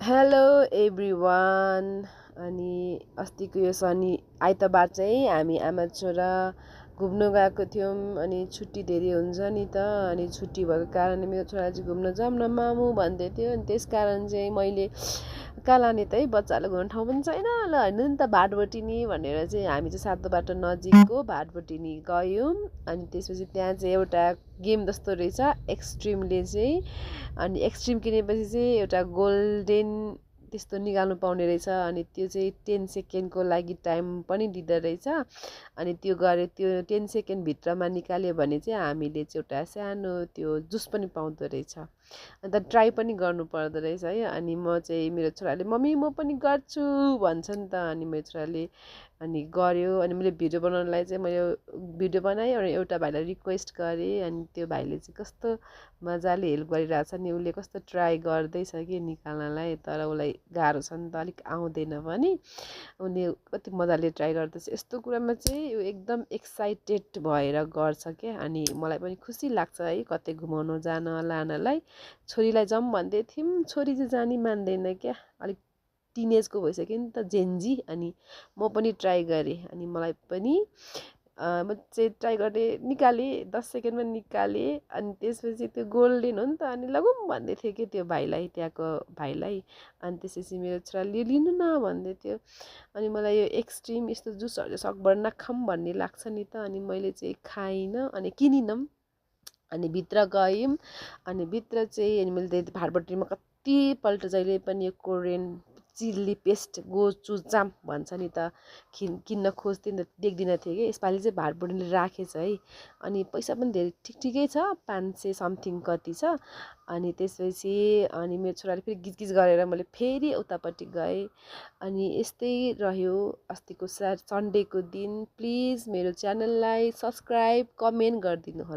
Hello everyone. अनि अस्तिको यो शनि आइतबार चाहिँ हामी आमा छोरा घुम्न गएको थियौँ। अनि छुट्टी धेरै हुन्छ नि त, अनि छुट्टी भएको कारणले मेरो छोरा चाहिँ घुम्न जाऊँ न मामु भन्दै थियो। अनि त्यस कारण चाहिँ मैले कहाँ लाने त है, बच्चालाई घुम्ने ठाउँ पनि छैन ल, होइन नि त भाटबटिनी भनेर चाहिँ हामी चाहिँ सातो बाटो नजिकको भाटबटिनी गयौँ। अनि त्यसपछि त्यहाँ चाहिँ एउटा गेम जस्तो रहेछ एक्सट्रिमले चाहिँ। अनि एक्सट्रिम किनेपछि चाहिँ एउटा गोल्डेन त्यस्तो निकाल्नु पाउने रहेछ। अनि त्यो चाहिँ 10 सेकेन्डको लागि टाइम पनि दिँदो रहेछ। अनि त्यो गरे त्यो 10 सेकेन्डभित्रमा निकाल्यो भने चाहिँ हामीले चाहिँ एउटा सानो त्यो जुस पनि पाउँदो रहेछ। अन्त ट्राई पनि गर्नु पर्दो रहेछ है। अनि म चाहिँ मेरो छोराले मम्मी म पनि गर्छु भन्छ नि त। अनि मेरो छोराले अनि गऱ्यो। अनि मैले भिडियो बनाउनलाई चाहिँ मैले भिडियो बनाएँ र एउटा भाइलाई रिक्वेस्ट गरेँ। अनि त्यो भाइले चाहिँ कस्तो मजाले हेल्प गरिरहेछ नि, उसले कस्तो ट्राई गर्दैछ कि निकाल्नलाई, तर उसलाई गाह्रो छ नि त, अलिक आउँदैन पनि। उसले कति मजाले ट्राई गर्दैछ। यस्तो कुरामा चाहिँ ऊ एकदम एक्साइटेड भएर गर्छ क्या। अनि मलाई पनि खुसी लाग्छ है कतै घुमाउनु जान लानलाई। छोरीलाई जाऊँ भन्दै थियौँ, छोरी चाहिँ जानी मान्दैन क्या, अलिक टिनेजको भइसक्यो नि त, जेन्जी। अनि म पनि ट्राई गरेँ। अनि मलाई पनि म चाहिँ ट्राई गरेँ, निकालेँ 10 सेकेन्डमा निकालेँ। अनि त्यसपछि त्यो गोल्डेन हो नि त, अनि लगौँ भन्दै थियो कि त्यो भाइलाई, त्यहाँको भाइलाई। अनि त्यसपछि मेरो छोराले लिनु न भन्दै थियो। अनि मलाई यो एक्सट्रिम यस्तो जुसहरू चाहिँ सकभर नखाऊँ भन्ने लाग्छ नि त। अनि मैले चाहिँ खाइनँ अनि किनिनँ पनि। अनि भित्र गयौँ। अनि भित्र चाहिँ अनि मैले भाटबट्टीमा कतिपल्ट जहिले पनि यो कोरियन चिल्ली पेस्ट गो चुजाम भन्छ नि त, किन्न खोज्थेँ नि त, देख्दिनँ थिएँ कि यसपालि चाहिँ भाटबट्टीले राखेछ है। अनि पैसा पनि धेरै ठिकै छ, 500 समथिङ कति छ। अनि त्यसपछि अनि मेरो छोराले फेरि गिजगिज गरेर मैले फेरि उतापट्टि गएँ। अनि यस्तै रह्यो अस्तिको सन्डेको दिन। प्लिज मेरो च्यानललाई सब्सक्राइब कमेन्ट गरिदिनु होला।